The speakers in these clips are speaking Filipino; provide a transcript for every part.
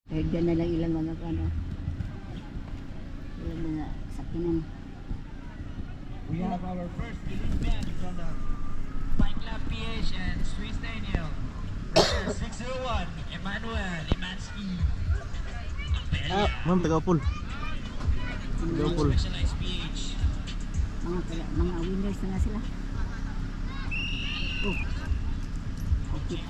Diyan na lang ilang mga ano. Ilang mga sakinan. We have our first elite band from the Bike Club PH and Swiss Daniel. Rider 601, Emmanuel Imansky. Ma'am, taga-pool. Taga-pool. Specialized PH. Mga winners na nga sila. Oh. Okay.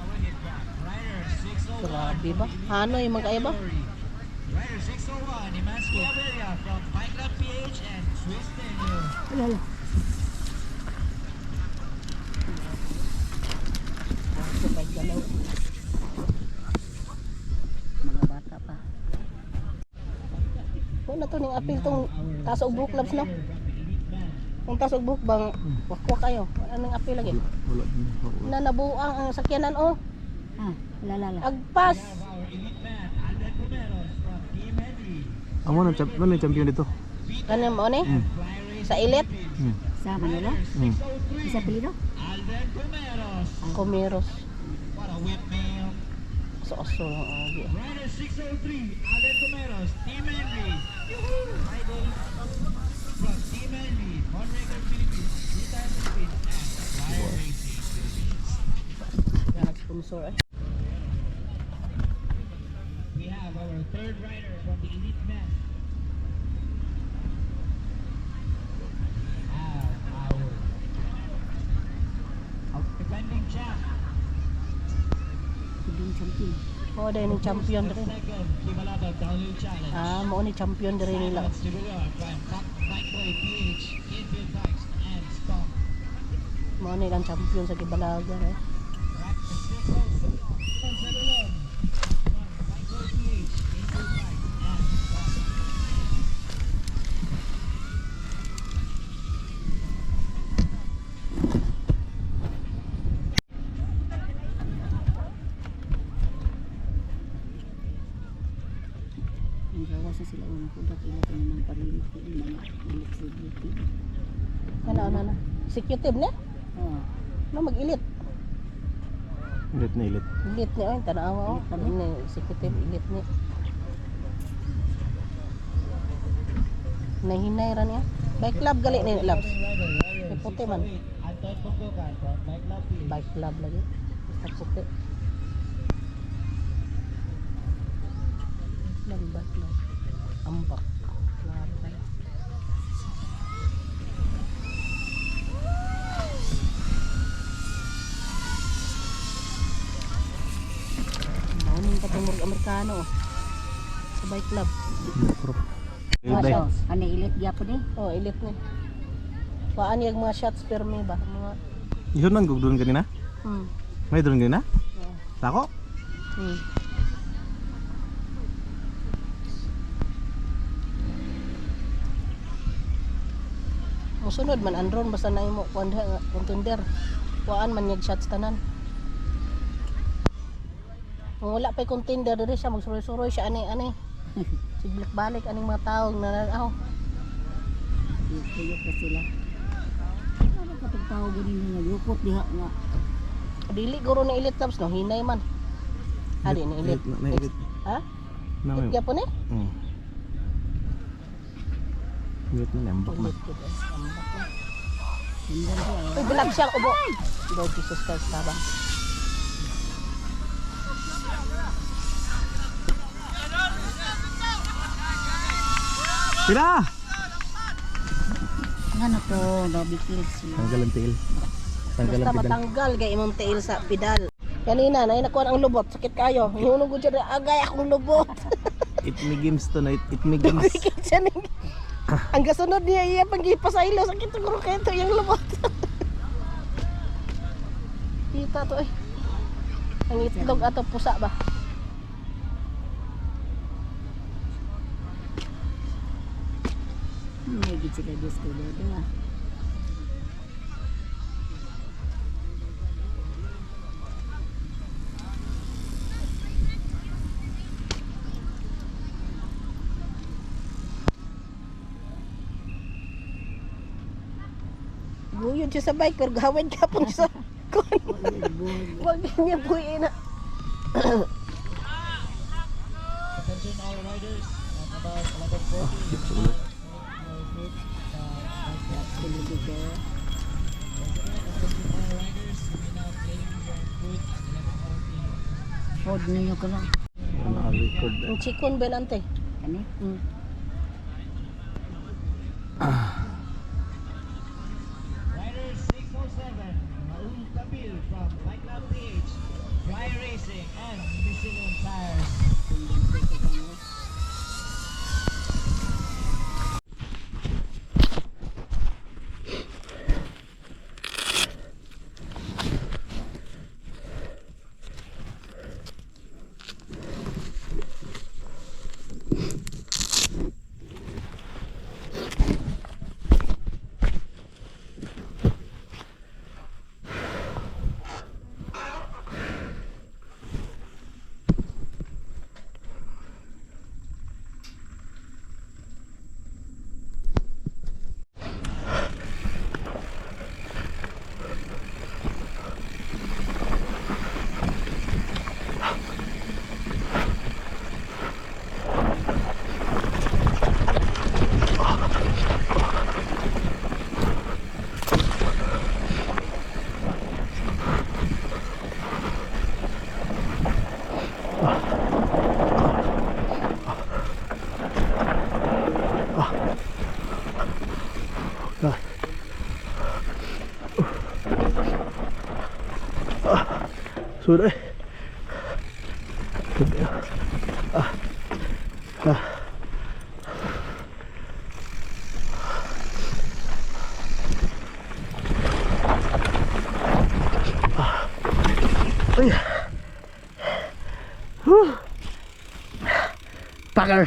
Rider 601. Grabe ba? Ano yung magkaya ba? Rider 601, Imansky Avelia from Bike Club PH and Swiss Daniel. Alala. Sabay galaw. Mga bata pa. Wala to ning apil tong tasog book clubs no. Kung tasog book bang wakwak kayo. Wala nang apil lagi. Wala din. Na nabuang ang sakyanan oh. Ah, lala. Agpas. Our elite band, Alden Romeros from Team Henry. Amo na champion dito. Ano mo ni? Sa elite Sa Manila? Isa pilido? Alden Romeros. Comeros. What a whip, man. So lang agi. Rider 603, Alden Romeros, Team Henry. Riding from Team Henry, Monregal Philippines, Vita Philippines, and Flyer Racing Philippines. Yan sponsor eh. We have our third rider from the elite band. Our defending champ. Piding champion. Oh, dahil ng champion The rin. second Kimalaba Downhill Challenge. Mo ni champion rin nila. Simon Stibular from Bike Boy PH, Infield Bikes, and Stock. Mo ni lang champion sa Gibalaga eh. Ang gawa sa sila ang kudak ila ito ng pariliti, mga electricity. Ano. Executive ne? Oo. No mag-elite. Ilit na ilit. Elite ni oy tanawa oh. Ni executive elite ni. Nahinay ra niya. Bike club gali ni labs. Puti man. Anton Punggokan from Bike Club PH. Bike club lagi. Basta puti. Lambat lang. Ambak. Laban. Mauning katong Amerikano oh. Sa bike club. Day. Ano ilit gyapon eh? Oh, elite ni. Paan yung mga shots per me ba? Mga Yun nang gugdun kanina? May drone kanina? yeah. Tako? Musunod man andron basta na imo contender. Kuan man yung shots tanan. Kung wala pa'y contender diri siya magsuroy-suroy siya ani. Sigblik balik aning mga tao nananaw. Yukot na sila. Ano katong tao ganin nga yukot diha nga. Dili guro na elite clubs no, hinay man. Adi na elite. Na ilit. Ha? Na may. Gyapon eh? Ilit na nembak na. Elite gid. Ambak na. Hindi siya. Uy, bilag siya ubo. Lord Jesus Christ tabang. Pila! Ano to, nabiklis siya. Tanggal ang tiil. Tanggal Basta ang pedal. matanggal kay imong tiil sa pedal. Kanina na nakuha ang lubot, sakit kayo. Hinulog ko dyan, agay akong lubot. It me games tonight. It me games. Sakit siya ning. Ang gasunod niya iya pag-ipa sa ilo, sakit siguro kayo ito yung lubot. Kita to eh. Ang itlog ato pusa ba? May gid sila disco diba? Guyod siya sa bike pero gawin ka pong sa kon. Wag niya buhay na. Attention all riders, at about 11:40 you may now take your foot sa bike rack. Silibig kayo. Once again, attention all riders, you may now claim your foot at 11:40. Hold ninyo ka lang. Naka-record. Yung chikon ba nante? Ano? Riders 607, Maul Kabil from Bike Lab PH, Fly Racing, and Michelin Tires. Sudah. Pagar.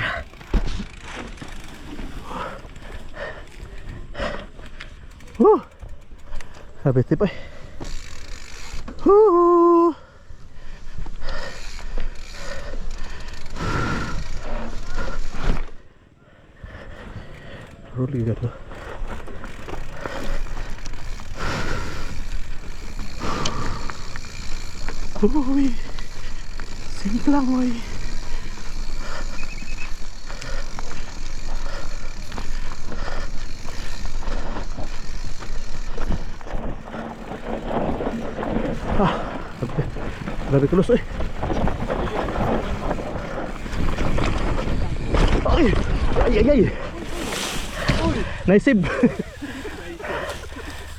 Habis tipe. Rolling gitu. Woi, simplang woi. Grabe kulus eh. Ay. Nice save.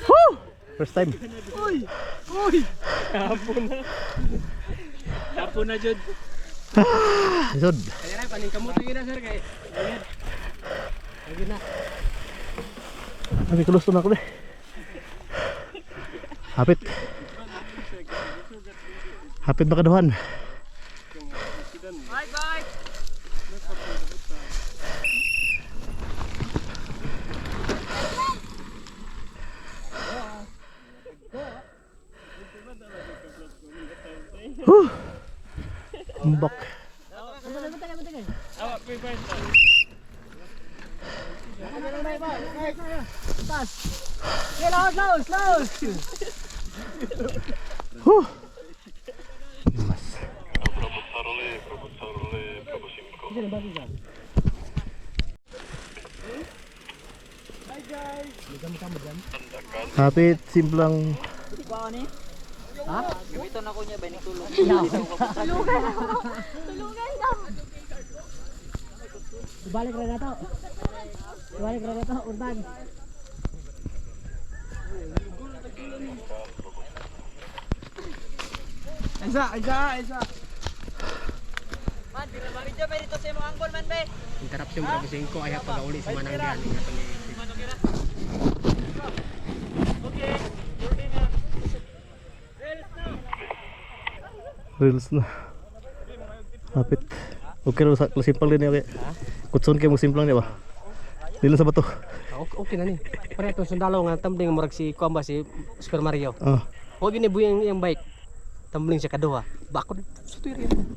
Woo! First time. Uy! Kapon na jud. Jod. Kaya na paning kamot lagi na sir kay. Lagi na. Grabe kulus to na ko deh. Hapit. Hapit makaduhan. Bye. Mbok. Awak prepare. Mas. Hapit simplang. Gamiton ako niya ba ni tulong. Balik na to. Urban. Isa. Man, bila balik dyan, dito sa mga anggol man, be. Interruption berapa singko ayah pagauli sa mananggan ingat ni. Okay, turning na. Reels na. Hapit. Okay ro sa simpang din ya. Kutson kay mo simplang di ba? Dili sa bato. Okay na ni. Pare to sundalo nga tambling murag si Kuamba si Super Mario. Ah. O gini buyang yang bike. Tambling siya kaduha. Bakod sutuir yan.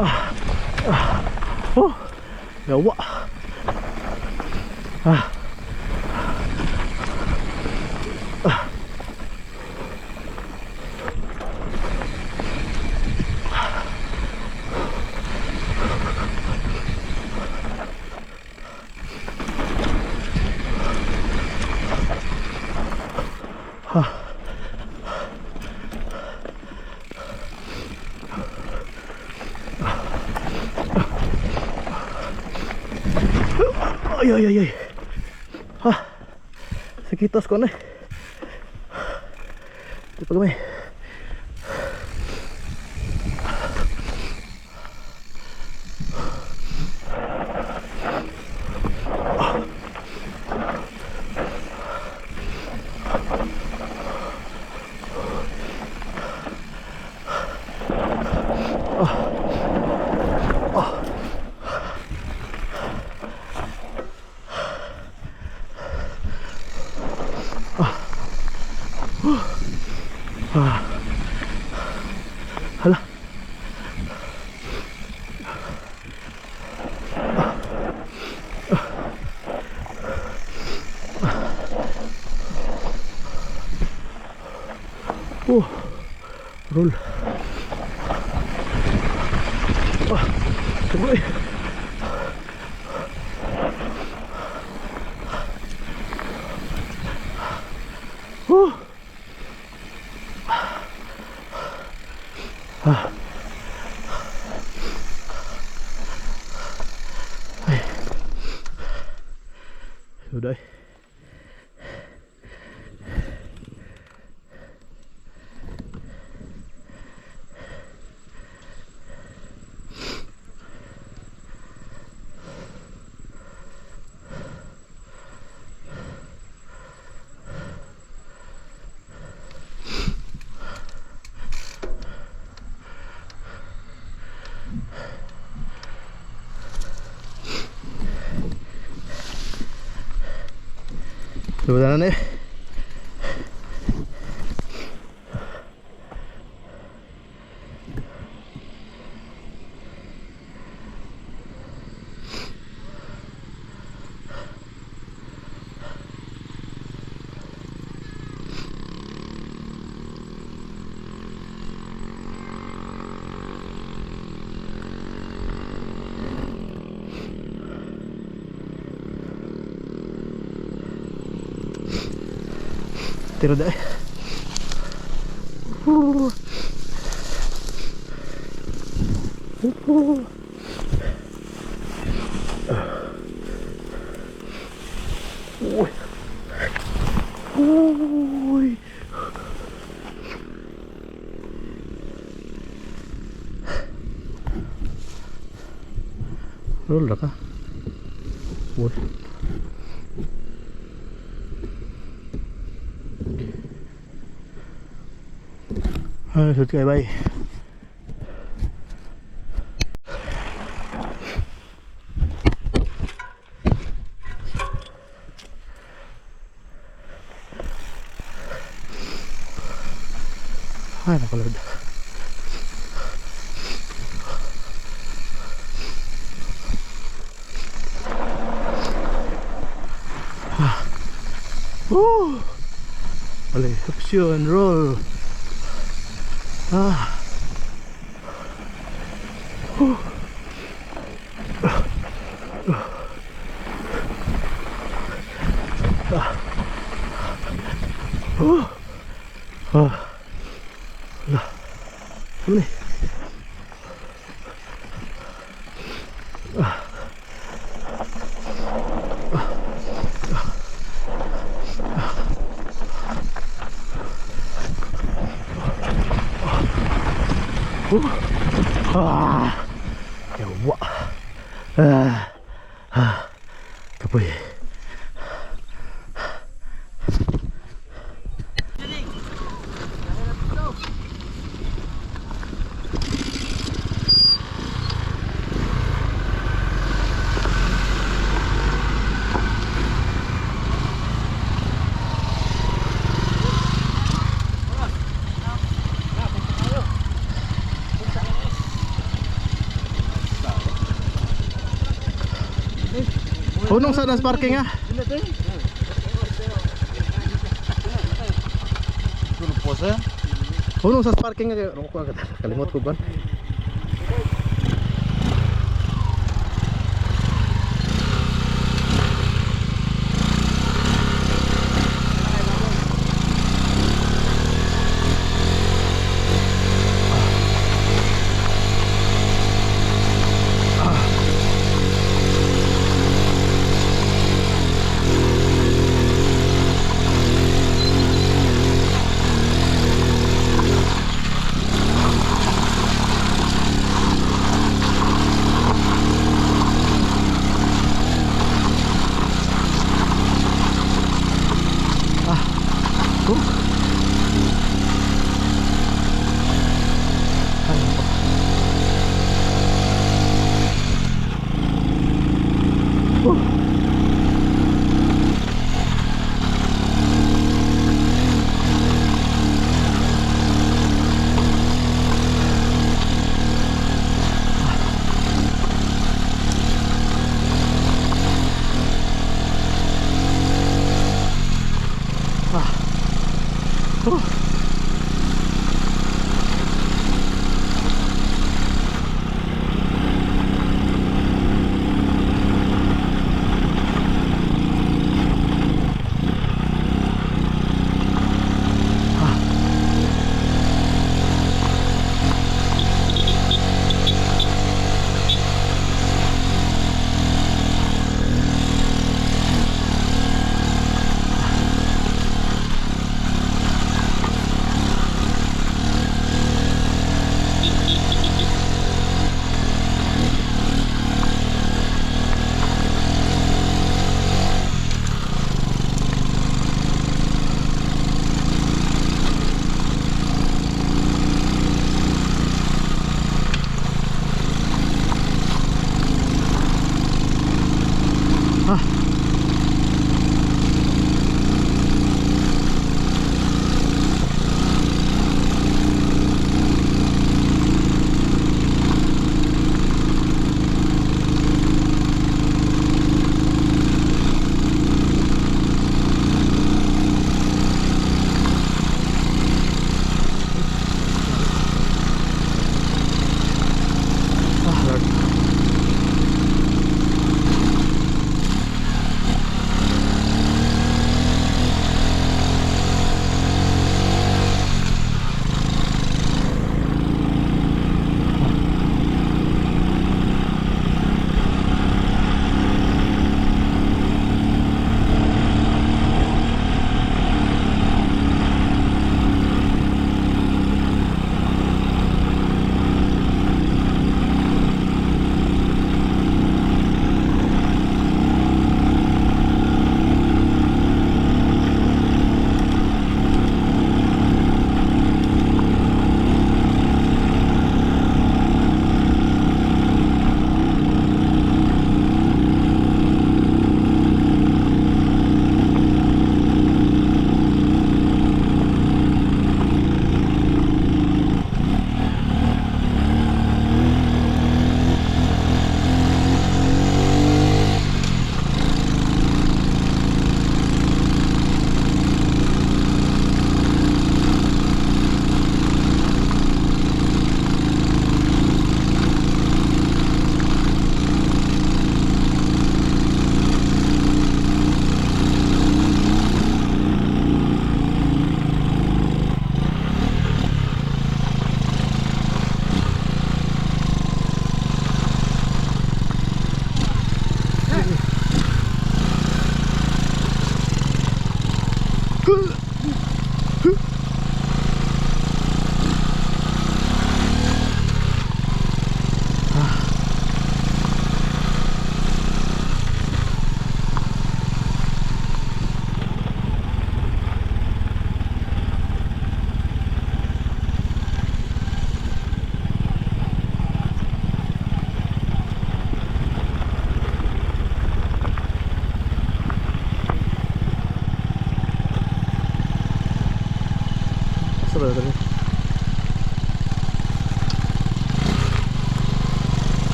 Oh, yawa. Ay, ay, ay, ay. Sekitas ko na. Ito pa kami. Hala. Roll. Sabay. Sudah. Sebenarnya nih. Tiro deh. Roll dah kah? Woi. Suốt cây bay. Hai nakalod. Boleh suction roll. Lah. Ini. Yawa. Kapoy. Hunong sa nas parking ha. Hunong sa parking nga kalimot ko ba?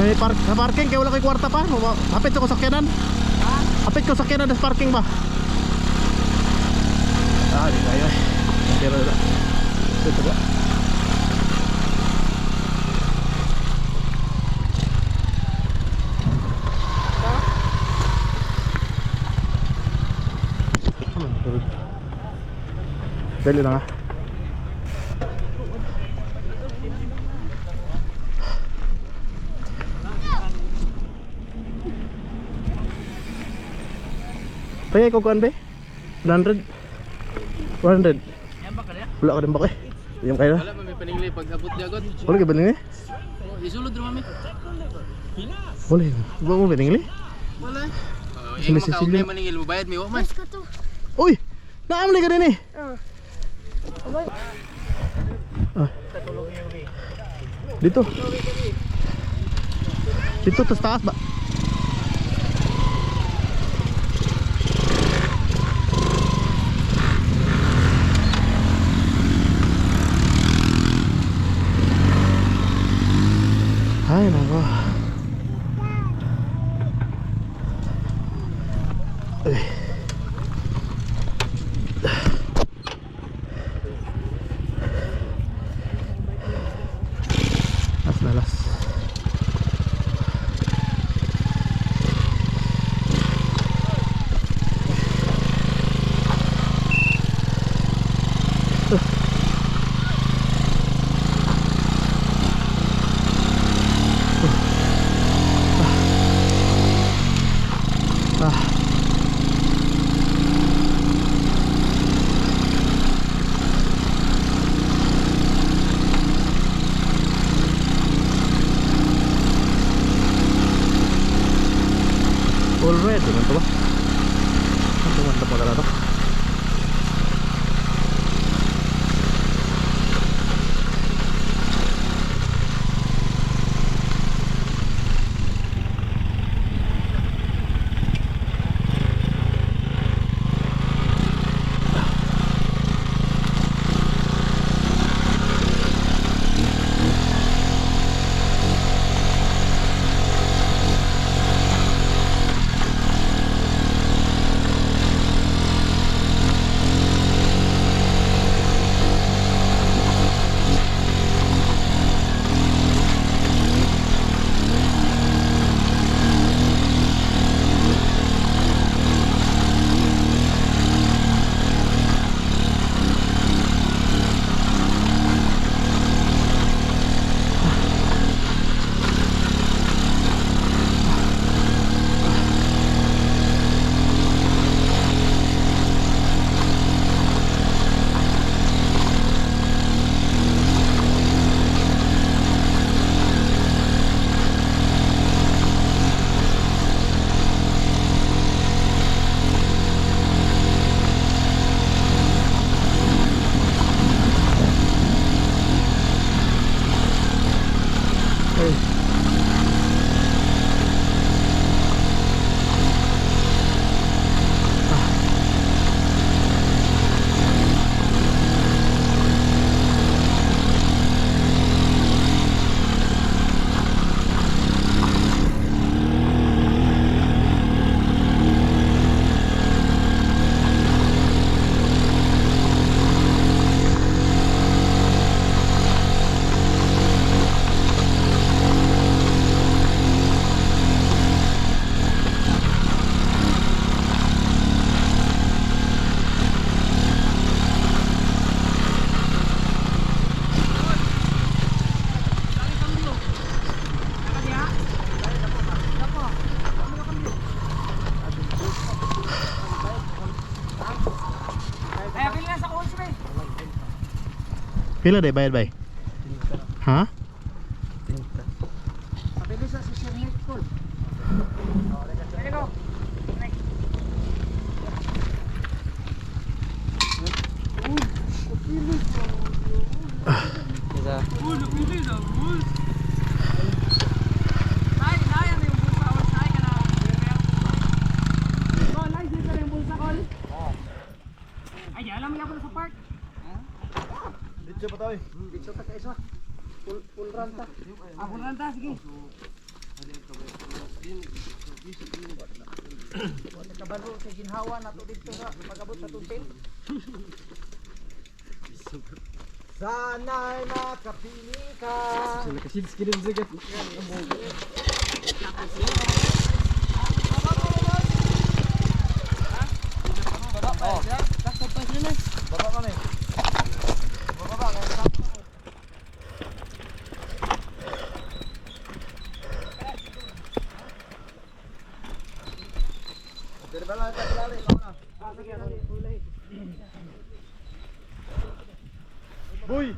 Sa parking kaya wala ko'y kwarta pa. Hapit ko sakyanan. Hapit ko sakyanan sa parking ba? Ah, di kaya. Pero wala. Ito ba? Dali na nga. Paya ko kuan be? 100. 100. Wala ka din ba kay? Yung kayo? Wala pa may paningli pag abot niya god. Wala ka ba nini? Isulod ro mami. Wala. Ba mo binili? Wala. Sila si Silvia. Maningil mo bayad mi wa man. Uy! Naamli ka din eh. Ah. Dito. Dito tas taas ba? Ay nako. Las na las. All red, mantap ba? Mantap pala na to. Pila deh bayar bay? Hah? Ay, alam mo lang sa park. Dito pa tayo. Full run ta, sige. Wala kabalo sa ginhawa nato dito sa pag-abot sa tuntil. Sana'y makapili ka. Sila kasi skirin sigat. Boy!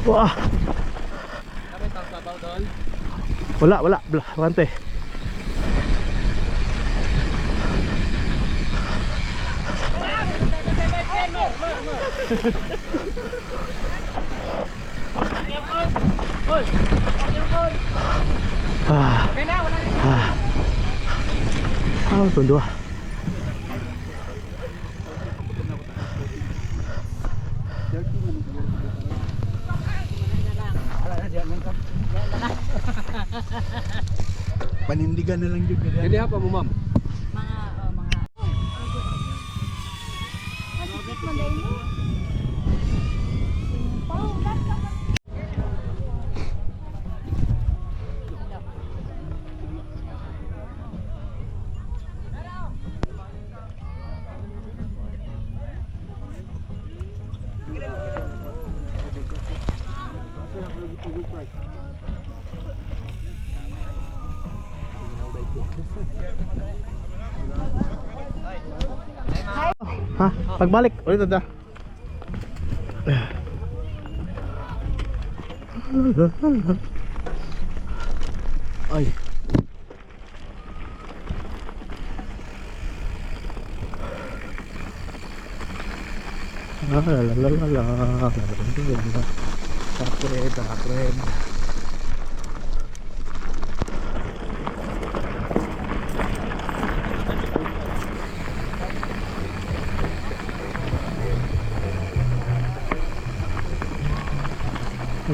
Wah. Wala, Bante. Tundo. Panindigan na lang yun. Hindi apa mo ma'am. Masipit man dahil mo. Ha? Pagbalik ulit ada. Ay. Takred.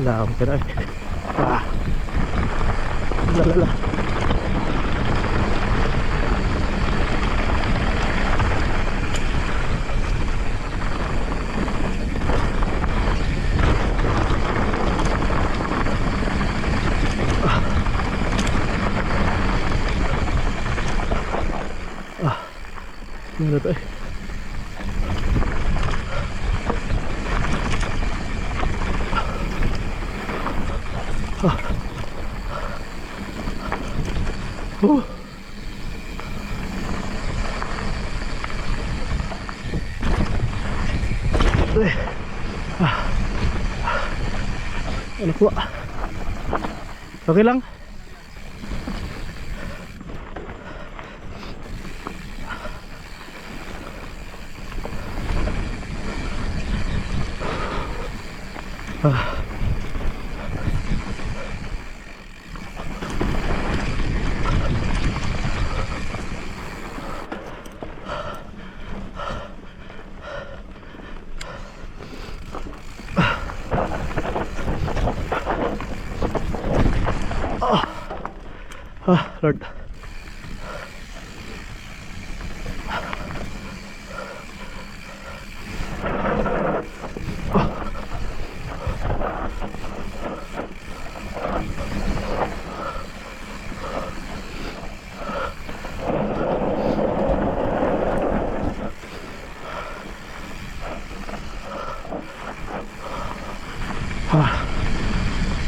Làm cái đây la Được đấy. Ano po? Okay lang? Lord.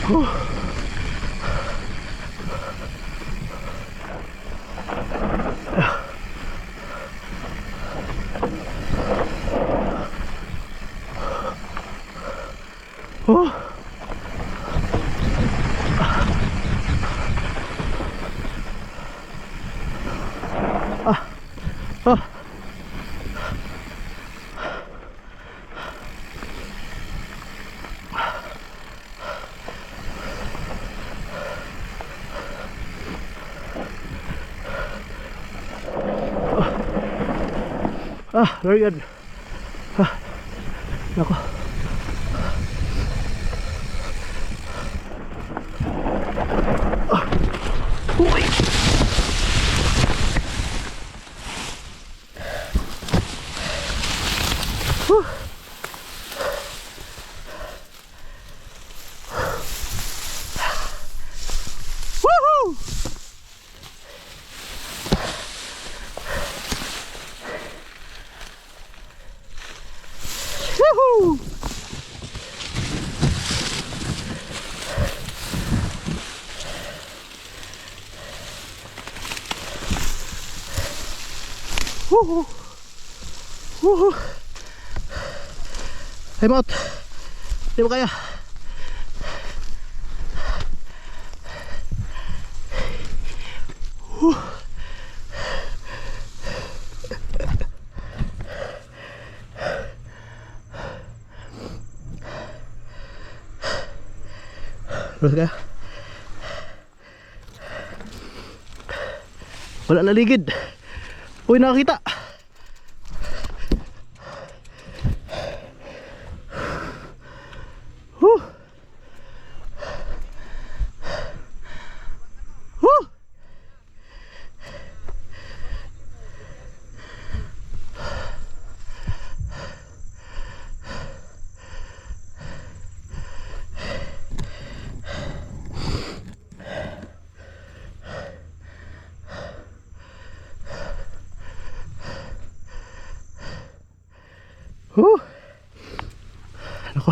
Oh. Ah. Very good. Nako. Uy. Woohoo! Woohoo! Woohoo! Woohoo! Time out. Di ba kaya? Terus kaya? Wala na ligid. Uy, nakakita. Huh. Huh. Nako.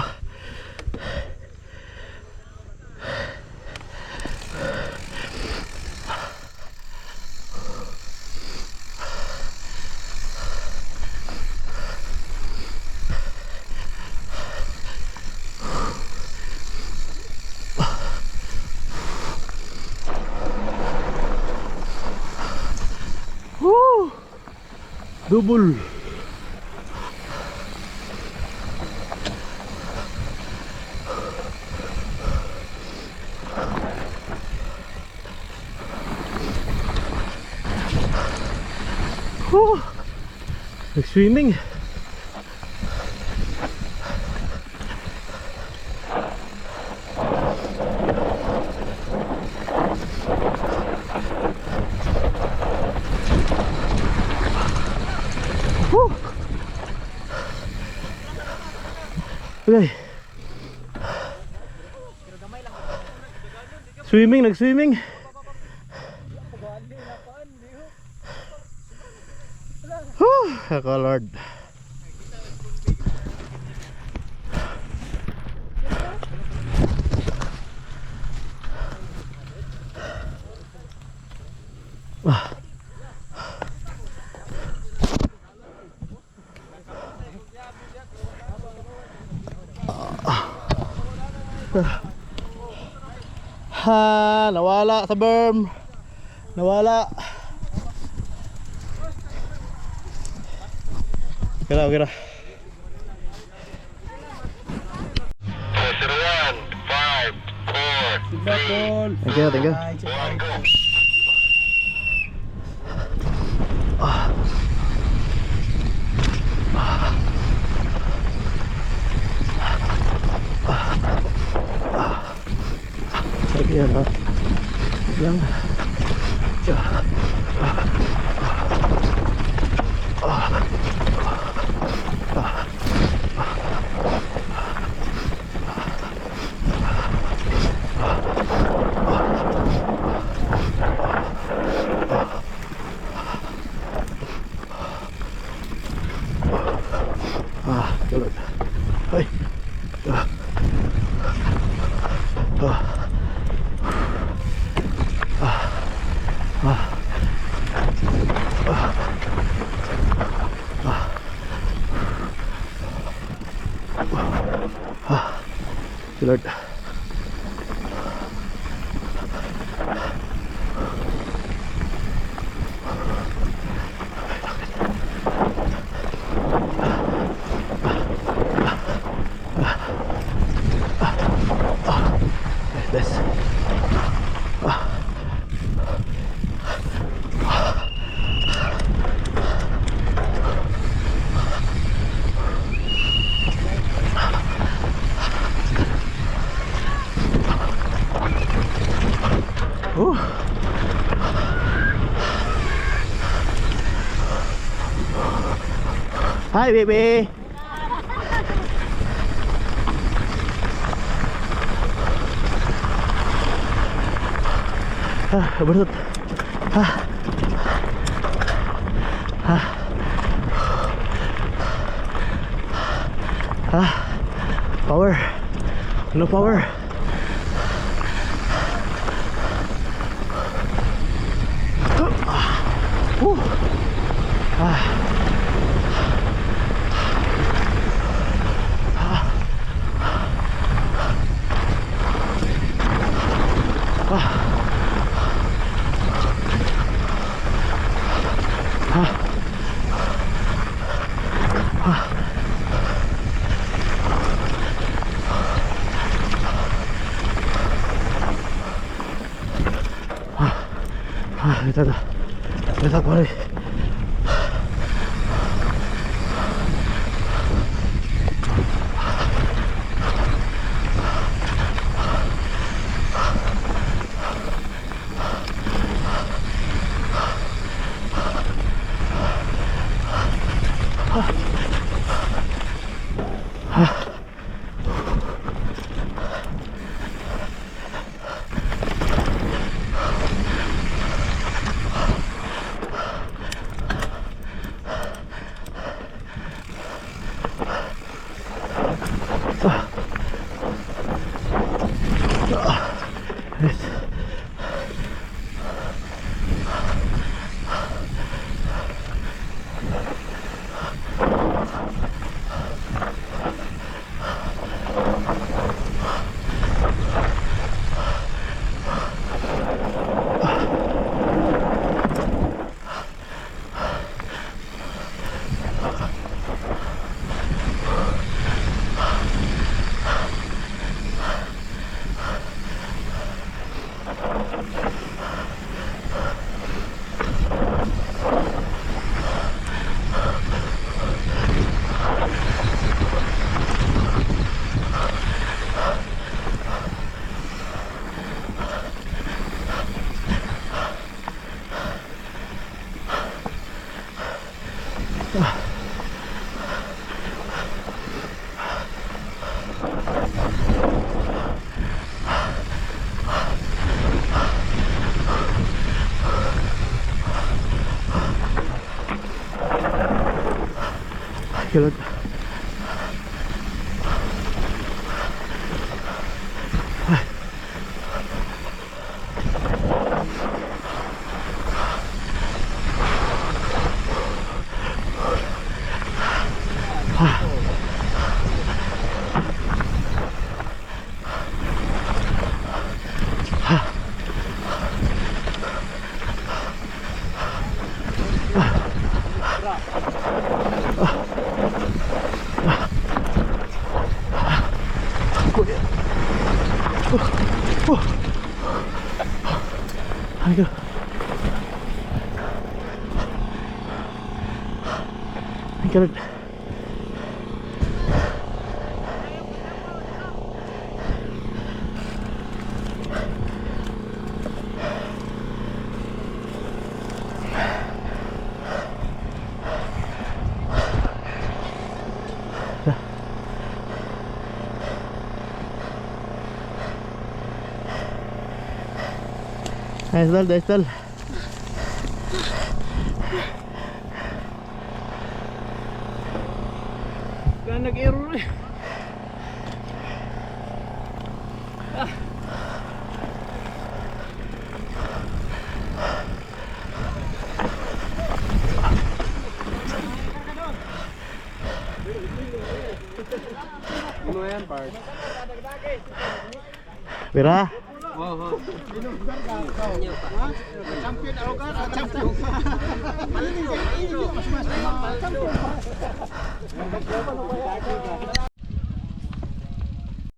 Double. Nag-swimming. Okay. Swimming, nag-swimming. Ako Lord. Ha, nawala sa berm. Nawala. Okay na, okay na. Feedback, Dol. Thank you, thank you. Bye, bye. Lagi ya, yang Jalan. Hai. Jalan. This. Hi, baby. Berut. Power. No power. Ito pare. Jalan. Aduh. My God. Nice dal, nice dal. Nag-error eh. Ano yan, Bart? Pira. Wow, Champion.